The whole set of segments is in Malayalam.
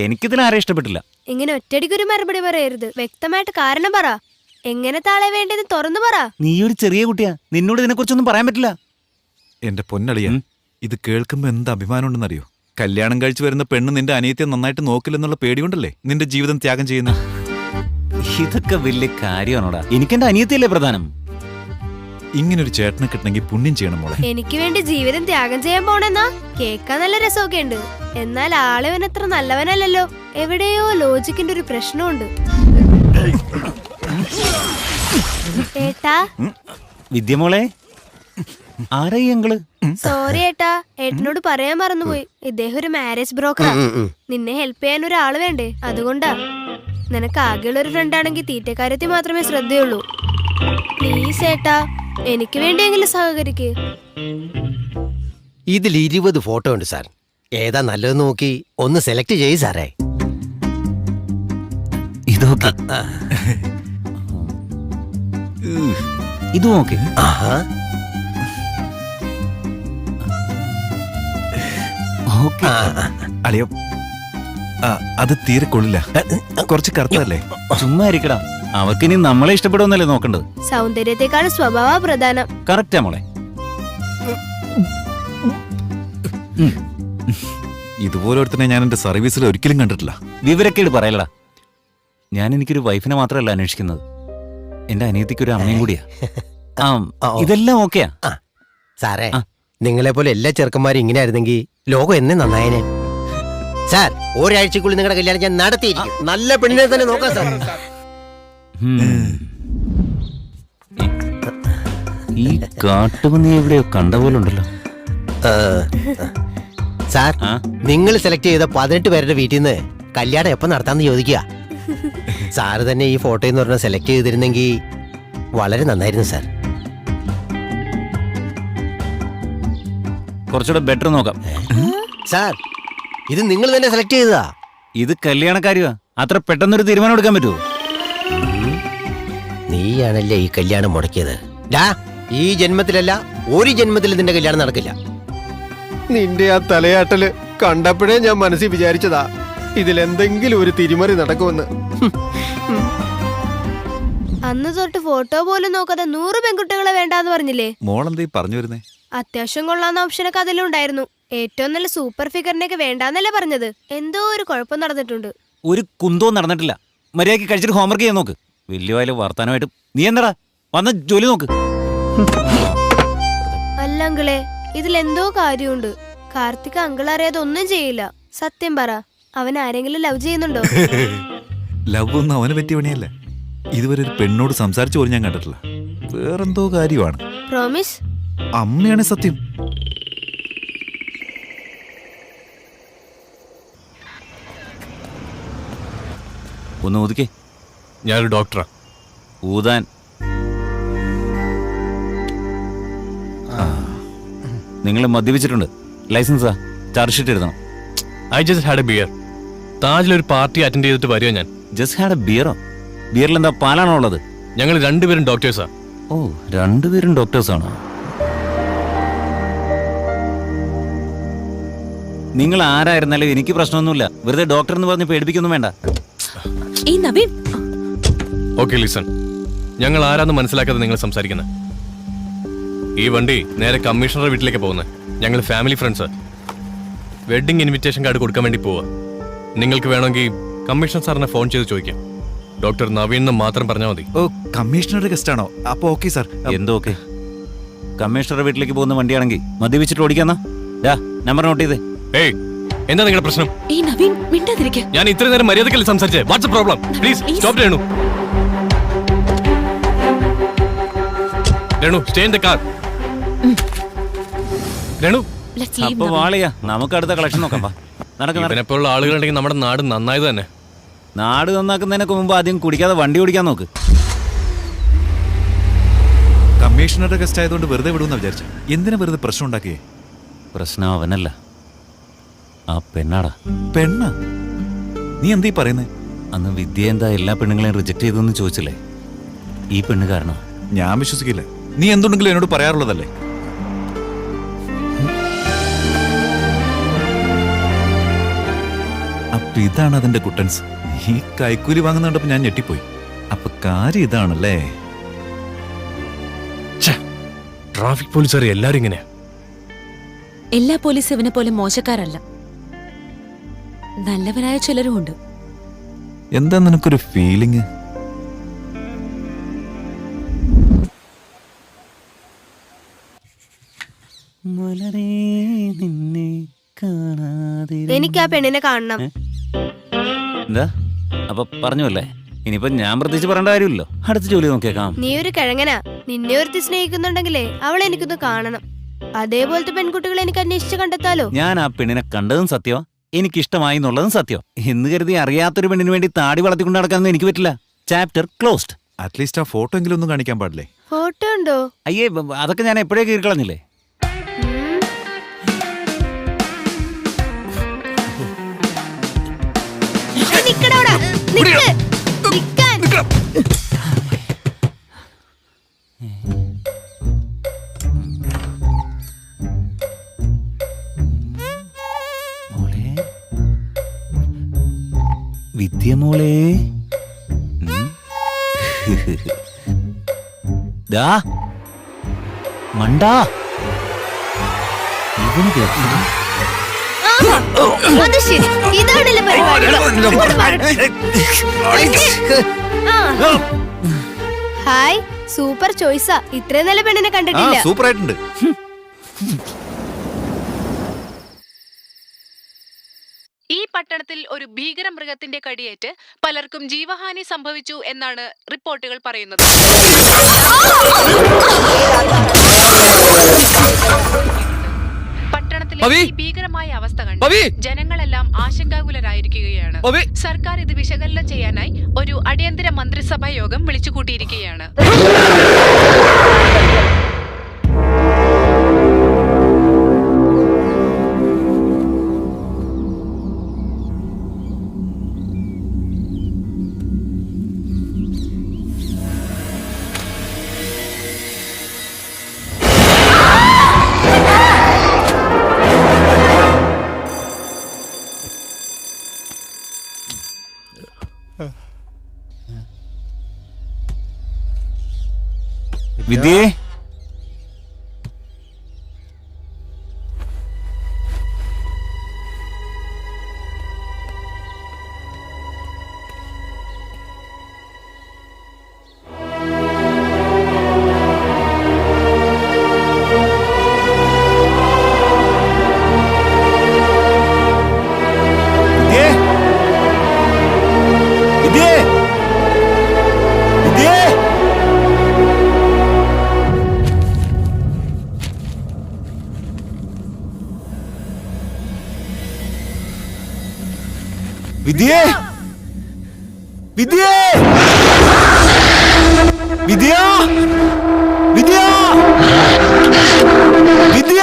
എനിക്കിതിൽ ആരെ ഇഷ്ടപ്പെട്ടില്ല. ഇങ്ങനെ ഒറ്റടിക്കൊരു മറുപടി പറയരുത്. വ്യക്തമായിട്ട് കാരണം പറ. എങ്ങനത്തെ ആളെ വേണ്ടത് തുറന്നു പറ. നീ ഒരു ചെറിയ കുട്ടിയാ, നിന്നോട് ഇതിനെ കുറിച്ചൊന്നും പറയാൻ പറ്റില്ല. എന്റെ പൊന്നളിയ, ഇത് കേൾക്കുമ്പോ എന്ത് അഭിമാനം ഉണ്ടെന്നറിയോ? കല്യാണം കഴിച്ചു വരുന്ന പെണ്ണ് നിന്റെ അനിയത്തെ നന്നായിട്ട് നോക്കില്ലെന്നുള്ള പേടികൊണ്ടല്ലേ നിന്റെ ജീവിതം ത്യാഗം ചെയ്യുന്നത്. ഇതൊക്കെ വലിയ കാര്യമാണോടാ? എനിക്കെന്റെ അനിയത്തിയല്ലേ പ്രധാനം. ഇങ്ങനൊരു ചേട്ടനെ കിട്ടണമെങ്കിൽ പുണ്യം ചെയ്യണം മോളെ. എനിക്ക് വേണ്ടി ജീവിതം ത്യാഗം ചെയ്യാൻ പോണെന്നാ കേൾക്കാൻ നല്ല രസമൊക്കെ ഉണ്ട്. എന്നാൽ ആളിവനത്ര നല്ലവനല്ലല്ലോ. എവിടെയോ ലോജിക്കിന്റെ ഒരു പ്രശ്നമുണ്ട്. ഏട്ടാ, വിദ്യമോളെ, ആരാ ഈ അങ്കിള്? സോറി ഏട്ടാ, ഏട്ടനോട് പറയാൻ മറന്നുപോയി. ഇദ്ദേഹം ഒരു മാരേജ് ബ്രോക്കറാ. നിന്നെ ഹെൽപ്പ് ചെയ്യാൻ ഒരാള് വേണ്ടേ, അതുകൊണ്ടാ. നിനക്ക് ആകെയുള്ള ഒരു ഫ്രണ്ട് ആണെങ്കിൽ തീറ്റക്കാര്യത്തിൽ മാത്രമേ ശ്രദ്ധയുള്ളൂ. പ്ലീസ് ഏട്ടാ, എനിക്ക് വേണ്ടിയെങ്കിലും സഹകരിക്ക്. ഇതിൽ 20 ഫോട്ടോ ഉണ്ട് സാർ. ഏതാ നല്ലത് നോക്കി ഒന്ന് സെലക്ട് ചെയ്യ് സാറേ. ഇതൊക്കെ ഇതും ഓക്കെ. അളിയോ, അത് തീരെ കൊള്ളില്ല. കുറച്ച് കറുത്തല്ലേ? ചുമ്മാ ഇരിക്കടാ. അവർക്കിനി നമ്മളെ ഇഷ്ടപ്പെടുമെന്നല്ലേ നോക്കേണ്ടത്. സൗന്ദര്യത്തെക്കാൾ സ്വഭാവ പ്രധാനം. കറക്റ്റാ മോളെ. ഇതുപോലെ ഒരുത്തനെ ഞാൻ എന്റെ സർവീസിൽ ഒരിക്കലും കണ്ടിട്ടില്ല. വിവരക്കേട് പറയലടാ. ഞാൻ എനിക്കൊരു വൈഫിനെ മാത്രമല്ല അന്വേഷിക്കുന്നത്, എന്റെ അനിയത്തിക്കൊരു അമ്മയും കൂടിയാ. ഇതെല്ലാം ഓക്കെയാ സാറേ. നിങ്ങളെ പോലെ എല്ലാ ചെറുക്കന്മാരും ഇങ്ങനെ ആയിരുന്നെങ്കിൽ ലോകം എന്നെ നന്നായനെ. സാർ, ഒരാഴ്ചക്കുള്ളിൽ നിങ്ങളുടെ കല്യാണം ഞാൻ നടത്തിയിരിക്കും. നല്ല പെണ്ണിനെ തന്നെ നോക്കാം സാർ. ഈ കാട്ടുപന്നി എവിടെയോ കണ്ട പോലുണ്ടല്ലോ. സാർ, നിങ്ങൾ സെലക്ട് ചെയ്ത 18 പേരുടെ വീട്ടിൽ നിന്ന് കല്യാണം എപ്പോ നടത്താന്ന് ചോദിക്കുക. സാറ് തന്നെ ഈ ഫോട്ടോ എന്ന് പറഞ്ഞ സെലക്ട് ചെയ്തിരുന്നെങ്കിൽ വളരെ നന്നായിരുന്നു സാർ. കുറച്ചുകൂടെ ബെറ്റർ നോക്കാം. സാർ, ഇത് നിങ്ങൾ തന്നെ സെലക്ട് ചെയ്തതാ? ഇത് കല്യാണക്കാരിയാ, അത്ര പെട്ടെന്നൊരു തീരുമാനം എടുക്കാൻ പറ്റുമോ? നീയാണല്ലേ ഈ കല്യാണം മുടക്കിയത്. ഈ ജന്മത്തിലല്ല, ഒരു ജന്മത്തിൽ നിന്റെ കല്യാണം നടക്കില്ല. നിന്റെ ആ തലയാട്ടല് കണ്ടപ്പോഴേ ഞാൻ മനസ്സിൽ വിചാരിച്ചതാ ഇതിലെന്തെങ്കിലും ഒരു തിരിമറി നടക്കുമെന്ന്. അന്ന് തൊട്ട് ഫോട്ടോ പോലും നോക്കാതെ 100 പെൺകുട്ടികളെ വേണ്ടാന്ന് പറഞ്ഞില്ലേ? മോളെന്തീ പറഞ്ഞു വരുന്നേ? അത്യാവശ്യം കൊള്ളാവുന്ന ഓപ്ഷനൊക്കെ അതിലുണ്ടായിരുന്നു. ഏറ്റവും നല്ല സൂപ്പർ ഫിഗറിനെയൊക്കെ വേണ്ടാന്നല്ലേ പറഞ്ഞത്. എന്തോ ഒരു കുഴപ്പം നടന്നിട്ടുണ്ട്. ഒരു കുന്തവും നടന്നിട്ടില്ല. മര്യാദയ്ക്ക് കഴിച്ചിട്ട് ഹോംവർക്ക് ചെയ്യാൻ നോക്ക്. വലിയ വയലും വർത്താനമായിട്ട് നീ എന്താടാ വന്ന ജോലി നോക്ക്. അല്ല അങ്കിളെ, ഇതിലെന്തോ കാര്യമുണ്ട്. കാർത്തിക് അങ്കിൾ അറിയാതെ ഒന്നും ചെയ്യില്ല. സത്യം പറ, അവൻ ആരെങ്കിലും ലവ് ചെയ്യുന്നുണ്ടോ? ലവ് ഒന്നും അവനെ പറ്റിയ പണിയല്ല. ഇതുവരെ ഒരു പെണ്ണോട് സംസാരിച്ചു പോലും ഞാൻ കണ്ടിട്ടില്ല. വേറെന്തോ കാര്യമാണ്. പ്രോമിസ്? അമ്മയാണ് സത്യം. ഒന്ന് ഒതുക്കേ. ഞാനൊരു ഡോക്ടറാ. ഊതാൻ. നിങ്ങൾ മദ്യപിച്ചിട്ടുണ്ട്. ലൈസൻസാ, ചാർജ് ഷീറ്റ് എഴുതണം. I just had a beer. താജിലൊരു പാർട്ടി അറ്റൻഡ് ചെയ്തിട്ട് വരുമോ ഞാൻ? ജസ്റ്റ് ഹാഡ് എ ബിയറോ? ബിയറിൽ എന്താ പാലാണോ ഉള്ളത്? ഞങ്ങൾ 2 പേരും ഡോക്ടേഴ്സാ. ഓ, 2 പേരും ഡോക്ടേഴ്സാണോ? നിങ്ങൾ ആരായിരുന്നാലും എനിക്ക് പ്രശ്നമൊന്നുമില്ല. വെറുതെ ഡോക്ടർ എന്ന് പറഞ്ഞ് പേടിപ്പിക്കൊന്നും വേണ്ട. ഓക്കെ ലിസൺ, ഞങ്ങൾ ആരാന്ന് മനസ്സിലാക്കാതെ നിങ്ങൾ സംസാരിക്കുന്നത്. ഈ വണ്ടി നേരെ കമ്മീഷണറുടെ വീട്ടിലേക്ക് പോകുന്നത്. ഞങ്ങൾ family friends. Wedding invitation card കൊടുക്കാൻ വേണ്ടി പോവാ. നിങ്ങൾക്ക് വേണമെങ്കിൽ കമ്മീഷണർ സാറിനെ ഫോൺ ചെയ്ത് ചോദിക്കാം. ഡോക്ടർ നവീൻ എന്ന് മാത്രം പറഞ്ഞാൽ മതി. ഓ, കമ്മീഷണറുടെ ഗസ്റ്റ് ആണോ? അപ്പൊ ഓക്കെ സാർ. എന്തോ ഓക്കെ. കമ്മീഷണറുടെ വീട്ടിലേക്ക് പോകുന്ന വണ്ടിയാണെങ്കിൽ മദ്യപിച്ചിട്ട് ഓടിക്കാന്നാ. നമ്പർ നോട്ട് ചെയ്തേ. ഏയ്, എന്താ നിങ്ങളുടെ പ്രശ്നം? ഞാൻ ഇത്രയും നേരം മര്യാദക്കല്ലേ സംസാരിച്ചേ? What's problem? Please stop Renu. Renu, stay in the car. Renu, അപ്പൊ വാളിയാ, നമുക്ക് അടുത്ത കളക്ഷൻ നോക്കാം. ഇതിനെപ്പോലുള്ള ആളുകളുണ്ടെങ്കിൽ നമ്മുടെ നാട് നന്നായത് തന്നെ. നാട് നന്നാക്കുന്നതിനൊക്കെ മുമ്പ് ആദ്യം കുടിക്കാതെ വണ്ടി ഓടിക്കാൻ നോക്ക്. കമ്മീഷണറുടെ ഗസ്റ്റ് ആയതുകൊണ്ട് വെറുതെ വിടുമെന്ന് വിചാരിച്ചു. എന്തിനാ വെറുതെ പ്രശ്നം ഉണ്ടാക്കിയേ? പ്രശ്നം അവനല്ല, ആ പെണ്ണാടാ. പെണ്ണ? നീ എന്തീ പറയുന്നേ? അന്ന് വിദ്യ എന്താ എല്ലാ പെണ്ണുങ്ങളെയും റിജക്ട് ചെയ്തെന്ന് ചോദിച്ചില്ലേ? ഈ പെണ്ണ് കാരണം. ഞാൻ വിശ്വസിക്കില്ല. നീ എന്തുണ്ടെങ്കിലും എന്നോട് പറയാറുള്ളതല്ലേ. അപ്പൊ ഇതാണ് അതിന്റെ കുട്ടൻസ്. ഈ കൈക്കൂലി വാങ്ങുന്നുണ്ടപ്പോ ഞാൻ ഞെട്ടിപ്പോയി. അപ്പൊ കാര്യം ഇതാണല്ലേ. ട്രാഫിക് പോലീസുകാർ എല്ലാരും ഇങ്ങനെ. എല്ലാ പോലീസ് ഇവനെ പോലെ മോശക്കാരല്ല, നല്ലവരായ ചിലരും ഉണ്ട്. എന്താ നിനക്കൊരു ഫീലിംഗ്? എനിക്ക് ആ പെണ്ണിനെ കാണണം. എന്താ അപ്പൊ പറഞ്ഞല്ലേ, ഇനിയിപ്പോ ഞാൻ പ്രത്യേകിച്ച് പറയേണ്ട കാര്യമില്ലല്ലോ. അടുത്ത ജോലി നോക്കിയേക്കാം. നീ ഒരു കിഴങ്ങനാ. നിന്നെ ഒരുത്തി സ്നേഹിക്കുന്നുണ്ടെങ്കിലേ അവളെ എനിക്കൊന്ന് കാണണം. അതേപോലത്തെ പെൺകുട്ടികളെ എനിക്ക് അന്വേഷിച്ച് കണ്ടെത്താലോ. ഞാൻ ആ പെണ്ണിനെ കണ്ടതും സത്യമാ, എനിക്കിഷ്ടമായി എന്നുള്ളതും സത്യം. എന്ന് കരുതി അറിയാത്തൊരു പെണ്ണിന് വേണ്ടി താടി വളർത്തിക്കൊണ്ട് നടക്കാനൊന്നും എനിക്ക് പറ്റില്ല. Chapter closed. അറ്റ്ലീസ്റ്റ് ആ ഫോട്ടോ എങ്കിലും ഒന്നും കാണിക്കാൻ പാടില്ലേ? ഫോട്ടോ ഉണ്ടോ? അയ്യേ, അതൊക്കെ ഞാൻ എപ്പോഴേ കീറിക്കളഞ്ഞില്ലേ. നിക്കടവിടെ, നിക്ക്, നിക്കാൻ. മോളെ, വിദ്യ മോളെ. ദാ മണ്ടാ, ഇവന് കേൾക്കുന്നു. അത് ശരി, ഇതാണല്ലേ പരിപാടി. ഇങ്ങോട്ട് വരട്ടെ. ആ. ഹായ്, സൂപ്പർ ചോയ്സാ. ഇത്രയും നല്ല പെണ്ണിനെ കണ്ടിട്ടില്ല. സൂപ്പർ ആയിട്ടുണ്ട്. ഈ പട്ടണത്തിൽ ഒരു ഭീകരമൃഗത്തിന്റെ കടിയേറ്റ് പലർക്കും ജീവഹാനി സംഭവിച്ചു എന്നാണ് റിപ്പോർട്ടുകൾ പറയുന്നത്. പട്ടണത്തിലെ ഈ ഭീകരമായ അവസ്ഥ കണ്ട് ജനങ്ങളെല്ലാം ആശങ്കാകുലരായിരിക്കുകയാണ്. സർക്കാർ ഇത് വിശകലനം ചെയ്യാനായി ഒരു അടിയന്തര മന്ത്രിസഭാ യോഗം വിളിച്ചുകൂട്ടിയിരിക്കുകയാണ്. വിദ്യേ, വിദ്യേ, വിദ്യേ, വിദ്യ, വിദ്യ, വിദ്യ.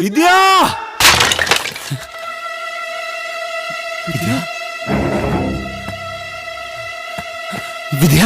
വിദ്യ വിദ്യ വിദ്യ